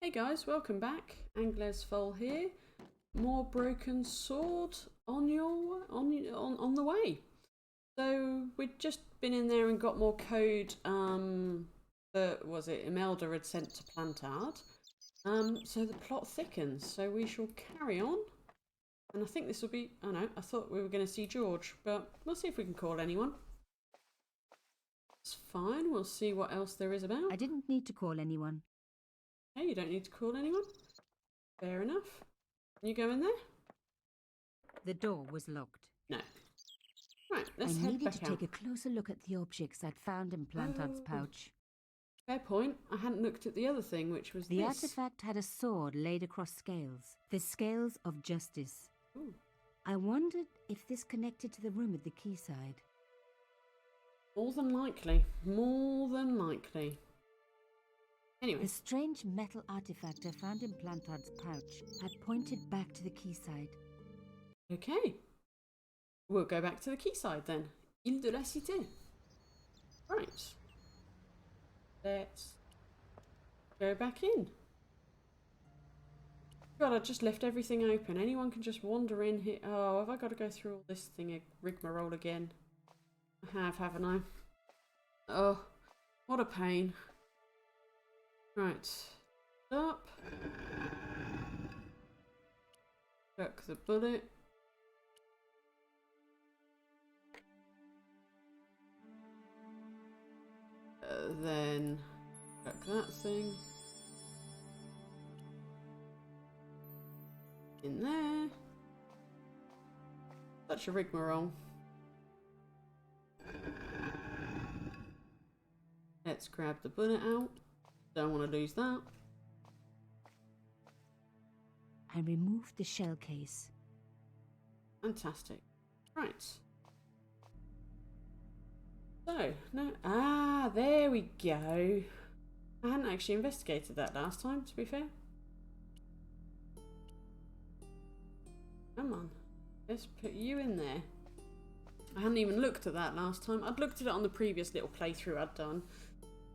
Hey guys, welcome back. Angler's Foal here. More broken sword on the way. So we'd just been in there and got more code that was it Imelda had sent to Plantard. So the plot thickens. So we shall carry on. And I think this will be I thought we were gonna see George, but we'll see if we can call anyone. It's fine, we'll see what else there is about. I didn't need to call anyone. Hey, you don't need to call anyone. Fair enough. Can you go in there? The door was locked. No. Right, let's I head needed back to out. take a closer look at the objects I'd found in Plantard's pouch. Fair point. I hadn't looked at the other thing, which was The this. artifact had a sword laid across scales. The scales of justice. Ooh. I wondered if this connected to the room at the quayside. More than likely. More than likely. Anyway. The strange metal artifact I found in Plantard's pouch had pointed back to the quayside. Okay. We'll go back to the quayside then. Île de la Cité. Right. Let's go back in. God, I just left everything open. Anyone can just wander in here. Oh, have I got to go through all this thing, rigmarole again? I have, haven't I? Oh, what a pain. Right. Up. Chuck the bullet. Then chuck that thing. In there. Such a rigmarole. Let's grab the bullet out. Don't want to lose that. I removed the shell case. Fantastic. Right. So, no. There we go. I hadn't actually investigated that last time, to be fair. Come on. Let's put you in there. I hadn't even looked at that last time. I'd looked at it on the previous little playthrough I'd done.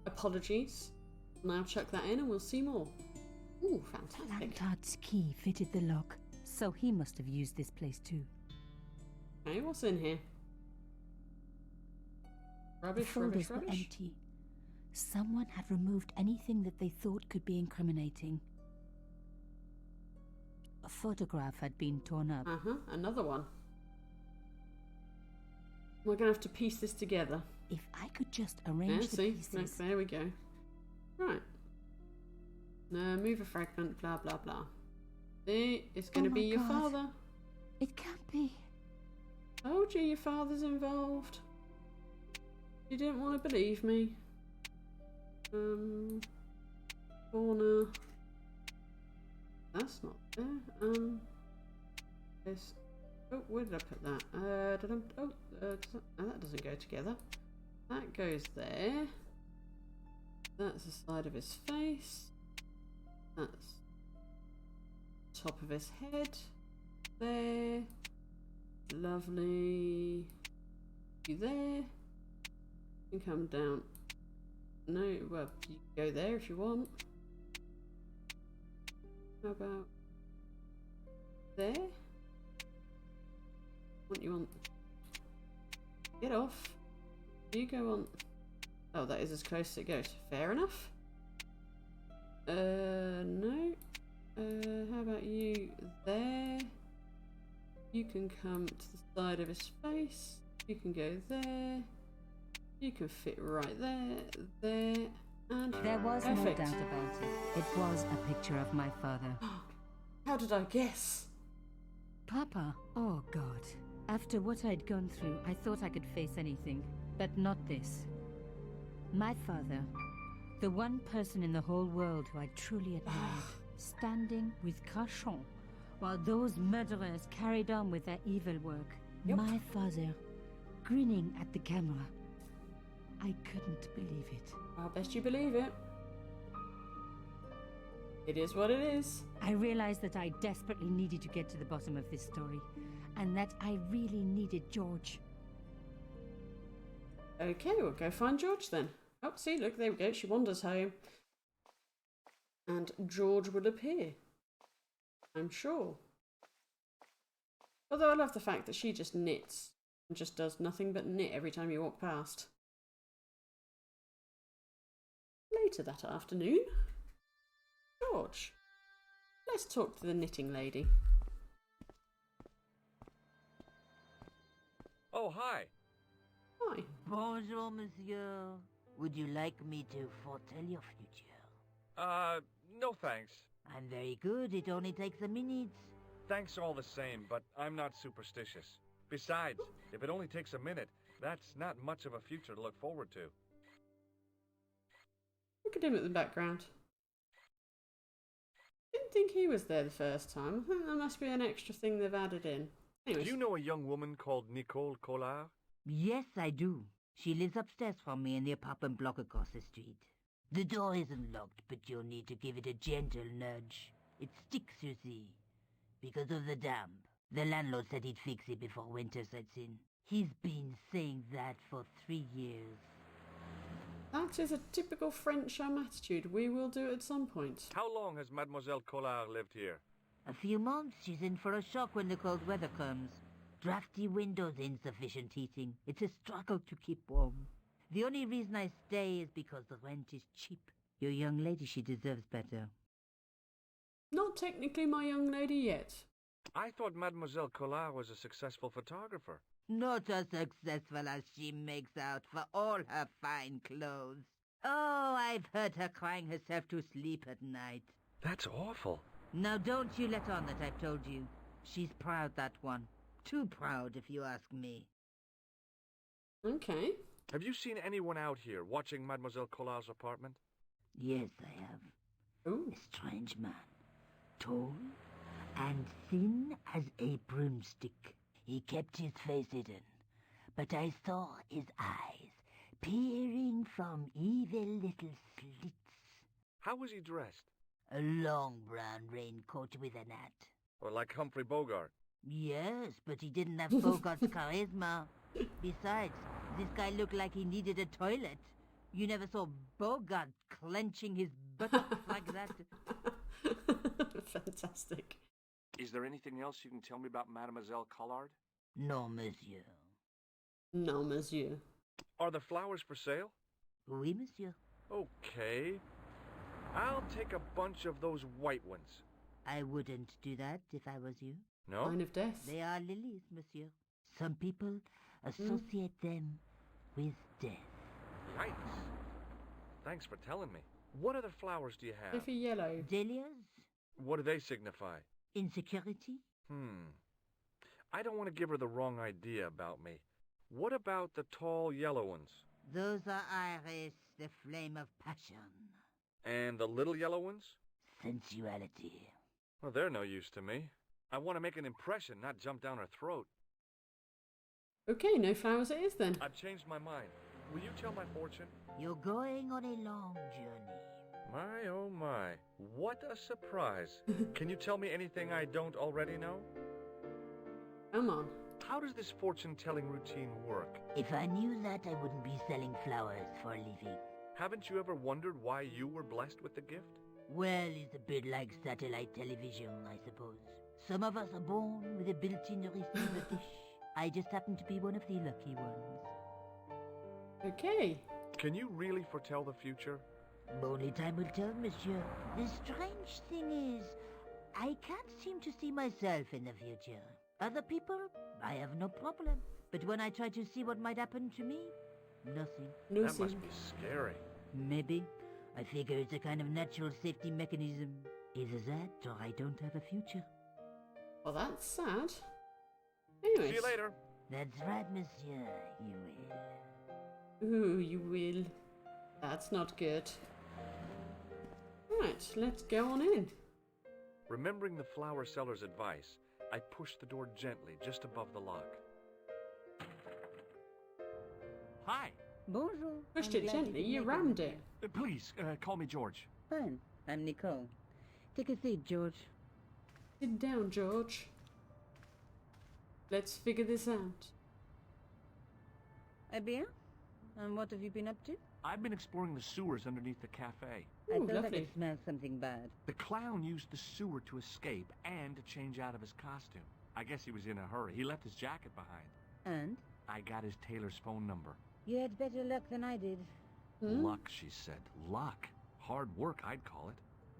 Apologies. Now chuck that in and we'll see more. Ooh, fantastic. Plantard's key fitted the lock, so he must have used this place too. Okay, what's in here? Rubbish, The folders rubbish. were empty. Someone had removed anything that they thought could be incriminating. A photograph had been torn up. Another one. We're going to have to piece this together. If I could just arrange the pieces... No, there we go. Right. Move a fragment, blah, blah, blah. See, it's going to be your father. It can't be. Told you your father's involved. You didn't want to believe me. Corner. That's not there. This. Oh, where did I put that? That doesn't go together. That goes there. That's the side of his face. That's top of his head. There. Lovely. You there. You can come down. No, well, you can go there if you want. How about there? What you want? Get off. You go on. Oh, that is as close as it goes. Fair enough. No. How about you there? You can come to the side of his face. You can go there. You can fit right there, there, and there was perfect. No doubt about it. It was a picture of my father. How did I guess? Papa? Oh, God. After what I'd gone through, I thought I could face anything, but not this. My father, the one person in the whole world who I truly admired, standing with Crachon, while those murderers carried on with their evil work. Yep. My father, grinning at the camera. I couldn't believe it. I'll bet you believe it. It is what it is. I realized that I desperately needed to get to the bottom of this story, and that I really needed George. Okay, we'll go find George then. Oh, see, look, there we go. She wanders home. And George will appear. I'm sure. Although I love the fact that she just knits and just does nothing but knit every time you walk past. Later that afternoon, George, let's talk to the knitting lady. Oh, hi. Hi. Bonjour, monsieur. Would you like me to foretell your future? No thanks. I'm very good. It only takes a minute. Thanks all the same, but I'm not superstitious. Besides, if it only takes a minute, that's not much of a future to look forward to. Look at him at the background. Didn't think he was there the first time. I think that must be an extra thing they've added in. Anyways. Do you know a young woman called Nicole Collard? Yes, I do. She lives upstairs from me in the apartment block across the street. The door isn't locked, but you'll need to give it a gentle nudge. It sticks, you see, because of the damp. The landlord said he'd fix it before winter sets in. He's been saying that for 3 years. That is a typical French attitude. We will do it at some point. How long has Mademoiselle Collard lived here? A few months. She's in for a shock when the cold weather comes. Drafty windows, insufficient heating. It's a struggle to keep warm. The only reason I stay is because the rent is cheap. Your young lady, she deserves better. Not technically my young lady yet. I thought Mademoiselle Collard was a successful photographer. Not as successful as she makes out for all her fine clothes. Oh, I've heard her crying herself to sleep at night. That's awful. Now don't you let on that I've told you. She's proud, that one. Too proud, if you ask me. Okay. Have you seen anyone out here watching Mademoiselle Collard's apartment? Yes, I have. Ooh. A strange man. Tall and thin as a broomstick. He kept his face hidden, but I saw his eyes peering from evil little slits. How was he dressed? A long brown raincoat with an hat. Or like Humphrey Bogart? Yes, but he didn't have Bogart's charisma. Besides, this guy looked like he needed a toilet. You never saw Bogart clenching his buttocks like that. Fantastic. Is there anything else you can tell me about Mademoiselle Collard? No, monsieur. No, monsieur. Are the flowers for sale? Oui, monsieur. Okay. I'll take a bunch of those white ones. I wouldn't do that if I was you. No? Sign of death. They are lilies, monsieur. Some people associate them with death. Yikes. Thanks for telling me. What other flowers do you have? If yellow. Dahlias? What do they signify? Insecurity? I don't want to give her the wrong idea about me. What about the tall yellow ones? Those are iris, the flame of passion. And the little yellow ones? Sensuality. Well, they're no use to me. I want to make an impression, not jump down her throat. Okay, no flowers it is then. I've changed my mind. Will you tell my fortune? You're going on a long journey. My, oh my. What a surprise. Can you tell me anything I don't already know? Come on. How does this fortune-telling routine work? If I knew that, I wouldn't be selling flowers for a living. Haven't you ever wondered why you were blessed with the gift? Well, it's a bit like satellite television, I suppose. Some of us are born with a built-in receiver dish. I just happen to be one of the lucky ones. Okay. Can you really foretell the future? Only time will tell, monsieur. The strange thing is, I can't seem to see myself in the future. Other people, I have no problem. But when I try to see what might happen to me, nothing. That must be scary. Maybe. I figure it's a kind of natural safety mechanism. Either that, or I don't have a future. Well, that's sad. Anyways. See you later. That's right, monsieur. You will. Ooh, you will. That's not good. Right, let's go on in. Remembering the flower seller's advice, I pushed the door gently just above the lock. Hi. Bonjour. Pushed it gently, you rammed it. Please, call me George. Fine. I'm Nicole. Take a seat, George. Sit down, George. Let's figure this out. Eh bien? And what have you been up to? I've been exploring the sewers underneath the cafe. I Ooh, thought I lovely. could smell something bad. The clown used the sewer to escape and to change out of his costume. I guess he was in a hurry. He left his jacket behind. And? I got his tailor's phone number. You had better luck than I did. Luck, she said. Luck. Hard work, I'd call it.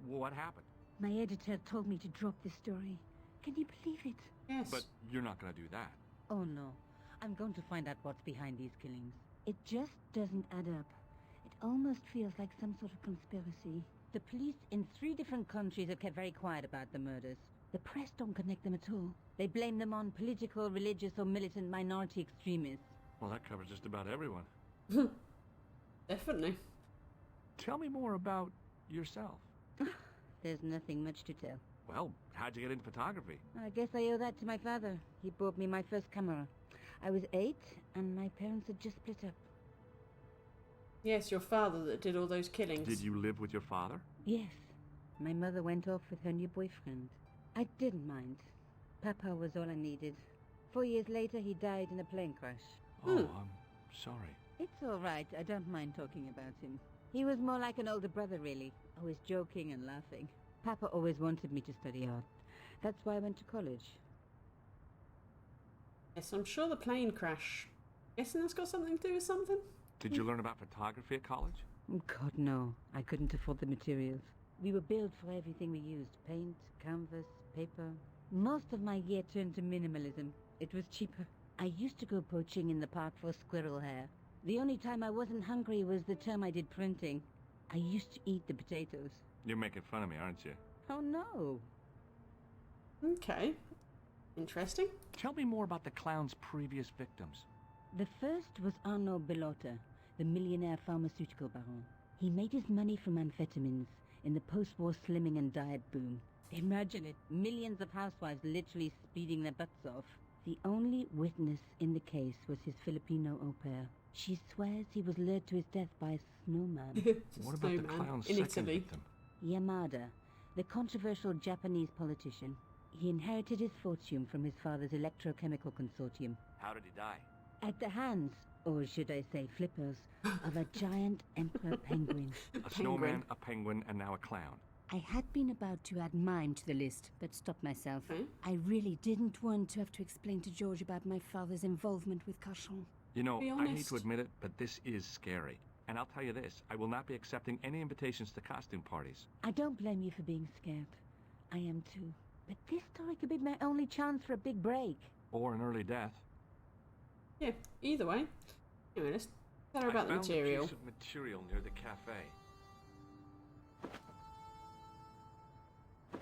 What happened? My editor told me to drop this story. Can you believe it? Yes. But you're not going to do that. Oh no. I'm going to find out what's behind these killings. It just doesn't add up. It almost feels like some sort of conspiracy. The police in 3 different countries have kept very quiet about the murders. The press don't connect them at all. They blame them on political, religious, or militant minority extremists. Well, that covers just about everyone. Definitely. Tell me more about yourself. There's nothing much to tell. Well, how'd you get into photography? I guess I owe that to my father. He bought me my first camera. I was 8, and my parents had just split up. Yes, your father that did all those killings. Did you live with your father? Yes. My mother went off with her new boyfriend. I didn't mind. Papa was all I needed. 4 years later, he died in a plane crash. Oh, I'm sorry. It's all right. I don't mind talking about him. He was more like an older brother, really. Always joking and laughing. Papa always wanted me to study art. That's why I went to college. Yes, I'm sure the plane crash. Guessing that's got something to do with something? Did you learn about photography at college? Oh, God, no. I couldn't afford the materials. We were billed for everything we used. Paint, canvas, paper. Most of my year turned to minimalism. It was cheaper. I used to go poaching in the park for squirrel hair. The only time I wasn't hungry was the term I did printing. I used to eat the potatoes. You're making fun of me, aren't you? Oh, no. Okay. Interesting. Tell me more about the clown's previous victims. The first was Arno Bellotta, the millionaire pharmaceutical baron. He made his money from amphetamines in the post-war slimming and diet boom. Imagine it, millions of housewives literally speeding their butts off. The only witness in the case was his Filipino au pair. She swears he was lured to his death by a snowman. What about the Snowman clown's in second Italy. victim? Yamada, the controversial Japanese politician. He inherited his fortune from his father's electrochemical consortium. How did he die? At the hands, or should I say flippers, of a giant emperor penguin. A snowman, a penguin, and now a clown. I had been about to add mime to the list, but stopped myself. Okay. I really didn't want to have to explain to George about my father's involvement with Cauchon. You know, Be I hate honest. to admit it, but this is scary. And I'll tell you this, I will not be accepting any invitations to costume parties. I don't blame you for being scared. I am too. But this story could be my only chance for a big break. Or an early death. Yeah, either way. Anyway, let's tell her about the I found material. a piece of material near the cafe.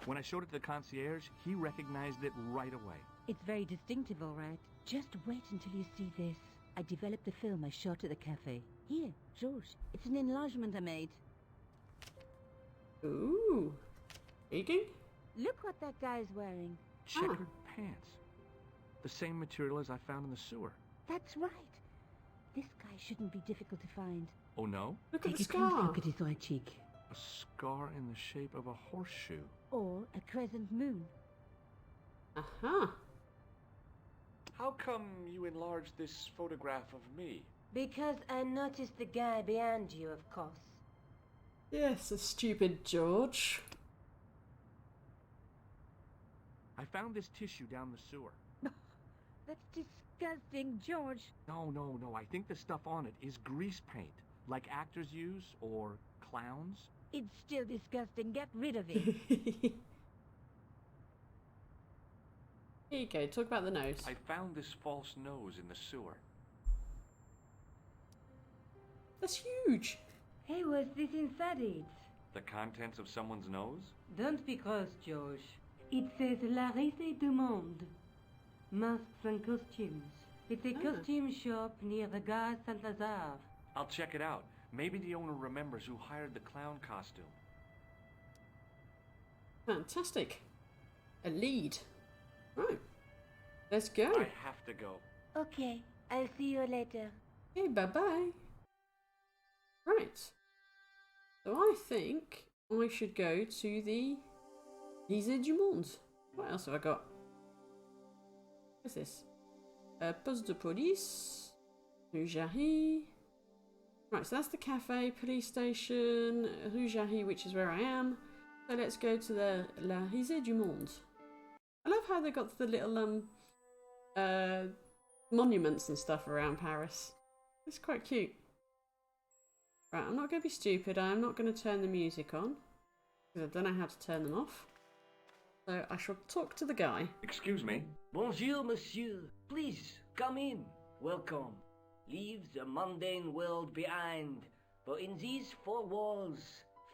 When I showed it to the concierge, he recognized it right away. It's very distinctive, all right. Just wait until you see this. I developed a film I shot at the cafe. Here, George. It's an enlargement I made. Ooh. Intriguing? Look what that guy's wearing. Checkered pants. The same material as I found in the sewer. That's right. This guy shouldn't be difficult to find. Oh no? Look at Take the a close scar. look at his right cheek. A scar in the shape of a horseshoe. Or a crescent moon. Aha. How come you enlarged this photograph of me? Because I noticed the guy behind you, of course. Yes, a stupid George. I found this tissue down the sewer. That's disgusting, George. No. I think the stuff on it is grease paint, like actors use, or clowns. It's still disgusting. Get rid of it. Here you go, talk about the nose. I found this false nose in the sewer. That's huge. Hey, what's this inside it? The contents of someone's nose? Don't be cross, George. It says La Risée du Monde. Masks and costumes. It's a costume shop near the Gare Saint-Lazare. I'll check it out. Maybe the owner remembers who hired the clown costume. Fantastic. A lead. Right. Let's go. I have to go. Okay, I'll see you later. Okay, bye-bye. Right. So I think I should go to the Lycée du Monde. What else have I got? What's this? Poste de police. New Jarry. Right, so that's the cafe, police station, Rue Jarry, which is where I am. So let's go to the La Risée du Monde. I love how they got the little monuments and stuff around Paris. It's quite cute. Right, I'm not going to be stupid. I'm not going to turn the music on, because I don't know how to turn them off. So I shall talk to the guy. Excuse me. Bonjour, monsieur. Please, come in. Welcome. Leave the mundane world behind, for in these four walls,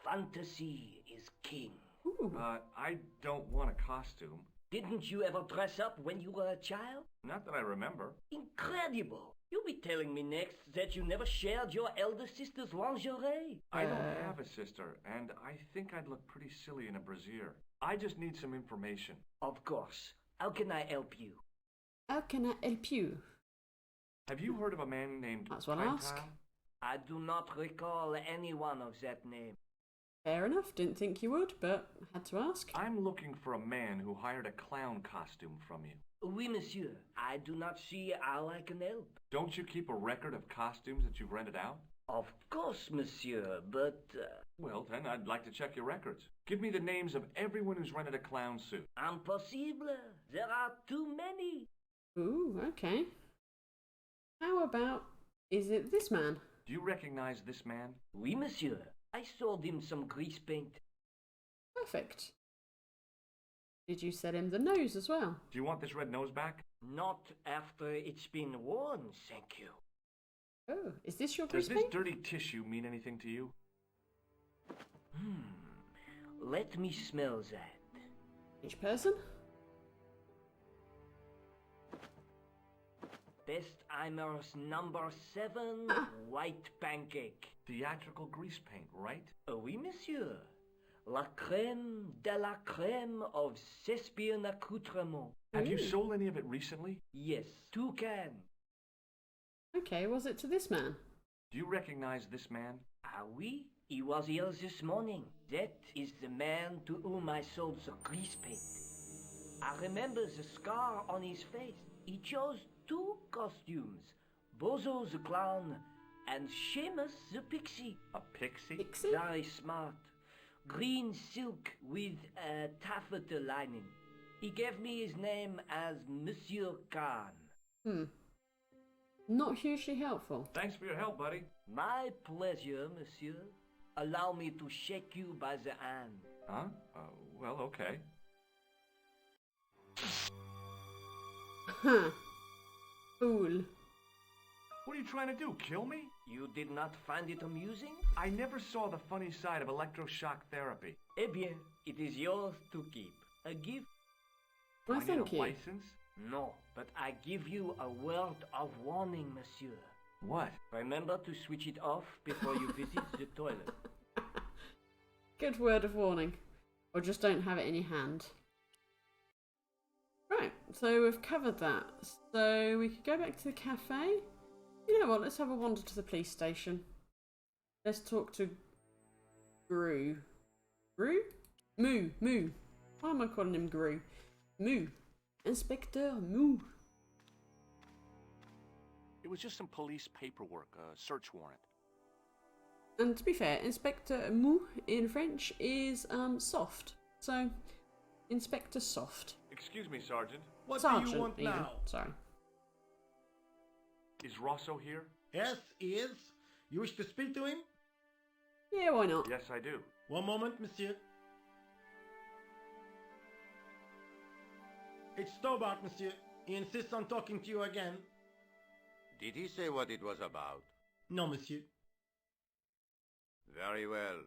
fantasy is king. Ooh. I don't want a costume. Didn't you ever dress up when you were a child? Not that I remember. Incredible! You'll be telling me next that you never shared your elder sister's lingerie. I don't have a sister, and I think I'd look pretty silly in a brassiere. I just need some information. Of course. How can I help you? How can I help you? Have you heard of a man named That's what I ask. Quentin? I do not recall anyone of that name. Fair enough. Didn't think you would, but had to ask. I'm looking for a man who hired a clown costume from you. Oui, monsieur. I do not see how I can help. Don't you keep a record of costumes that you've rented out? Of course, monsieur, but... Well, then, I'd like to check your records. Give me the names of everyone who's rented a clown suit. Impossible. There are too many. Ooh, okay. How about, is it this man? Do you recognize this man? Oui, monsieur. I sold him some grease paint. Perfect. Did you sell him the nose as well? Do you want this red nose back? Not after it's been worn, thank you. Oh, is this your Does grease this paint? dirty tissue mean anything to you? Let me smell that. Each person? Bestheimer's number 7 white pancake. Theatrical grease paint, right? Oui, monsieur. La crème de la crème of Thespian accoutrement. Have you Ooh. sold any of it recently? Yes, 2 cans. Okay, was it to this man? Do you recognize this man? Ah oui, he was here this morning. That is the man to whom I sold the grease paint. I remember the scar on his face. He chose 2 costumes. Bozo the clown and Seamus the pixie. A pixie? Pixie? Very smart. Green silk with a taffeta lining. He gave me his name as Monsieur Khan. Not hugely helpful. Thanks for your help, buddy. My pleasure, monsieur. Allow me to shake you by the hand. Huh? Well, okay. Huh. Fool. What are you trying to do, kill me? You did not find it amusing? I never saw the funny side of electroshock therapy. Eh bien, it is yours to keep. A gift? Do Well, I need thank a you. license? No, but I give you a word of warning, monsieur. What? Remember to switch it off before you visit the toilet. Good word of warning. Or just don't have it in your hand. Right, so we've covered that. So we could go back to the cafe. You know what, let's have a wander to the police station. Let's talk to Gru. Gru? Moo. Why am I calling him Gru? Moo. Inspector Moo. It was just some police paperwork, a search warrant. And to be fair, Inspector Moo in French is soft. So, Inspector Soft. Excuse me, Sergeant. What Sergeant, do you want even. now? Sorry. Is Rosso here? Yes, he is. You wish to speak to him? Yeah, why not? Yes, I do. One moment, monsieur. It's Stobart, monsieur. He insists on talking to you again. Did he say what it was about? No, monsieur. Very well.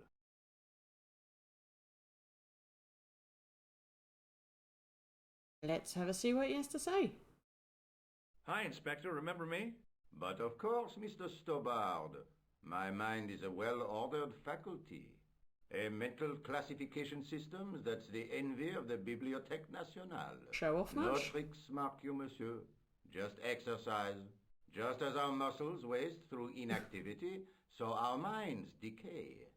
Let's have a see what he has to say. Hi, Inspector. Remember me? But of course, Mr. Stobart, my mind is a well-ordered faculty. A mental classification system that's the envy of the Bibliothèque Nationale. Show off No much? tricks mark you, monsieur. Just exercise. Just as our muscles waste through inactivity, so our minds decay.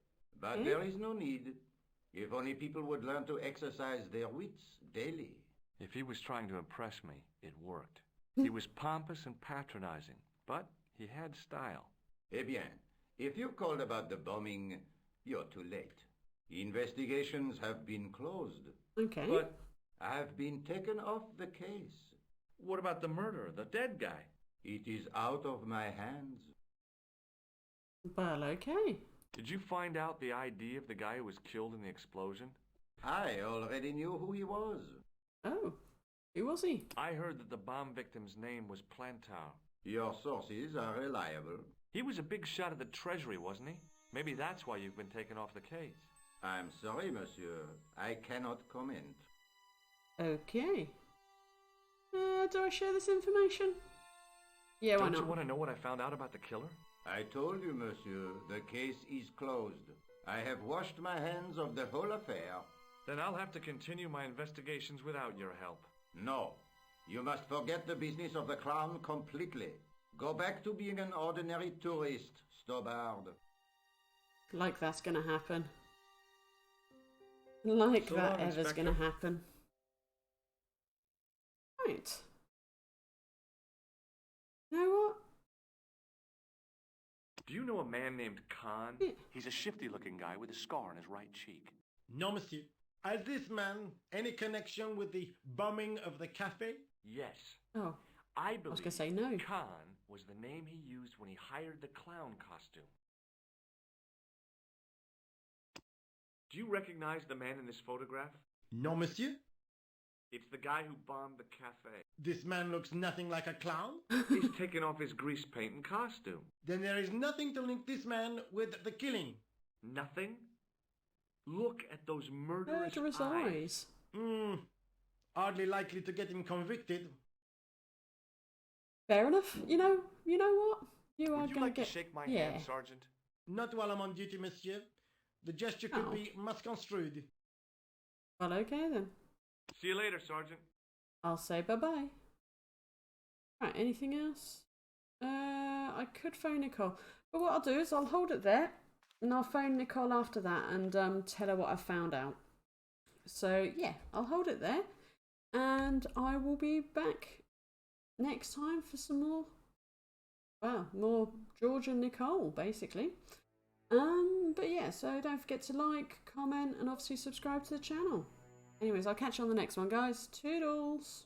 But Hmm? there is no need. If only people would learn to exercise their wits daily. If he was trying to impress me, it worked. He was pompous and patronizing, but he had style. Eh bien, If you called about the bombing, you're too late. Investigations have been closed. Okay. But I've been taken off the case. what about the murderer, the dead guy? It is out of my hands. Well, okay. Did you find out the ID of the guy who was killed in the explosion? I already knew who he was. Oh, who was he? I heard that the bomb victim's name was Plantar. Your sources are reliable. He was a big shot at the Treasury, wasn't he? Maybe that's why you've been taken off the case. I'm sorry, monsieur. I cannot comment. Okay. Do I share this information? Yeah, why Don't you not? want to know what I found out about the killer? I told you, monsieur, the case is closed. I have washed my hands of the whole affair. Then I'll have to continue my investigations without your help. No, you must forget the business of the crown completely. Go back to being an ordinary tourist, Stobard. Like that's gonna happen. Like So that long, ever's Inspector. gonna happen. Right. You know what? Do you know a man named Khan? Yeah. He's a shifty-looking guy with a scar on his right cheek. No, monsieur. Has this man any connection with the bombing of the cafe? Yes. Oh, I I was believe gonna say no. Khan was the name he used when he hired the clown costume. Do you recognize the man in this photograph? No, monsieur. It's the guy who bombed the cafe. This man looks nothing like a clown. He's taken off his grease paint and costume. Then there is nothing to link this man with the killing. Nothing? Look at those murderous Murderous eyes. Hardly likely to get him convicted. Fair enough. You know what? You are Would you gonna like get. to shake my yeah. hand, Sergeant? Not while I'm on duty, monsieur. The gesture could Oh. be misconstrued. Well, okay then. See you later, Sergeant. I'll say bye-bye. Right, anything else? I could phone Nicole. But what I'll do is I'll hold it there, and I'll phone Nicole after that and tell her what I found out. So, yeah, I'll hold it there, and I will be back next time for some more, well, more George and Nicole, basically. But yeah, so don't forget to like, comment, and obviously subscribe to the channel. Anyways, I'll catch you on the next one, guys. Toodles!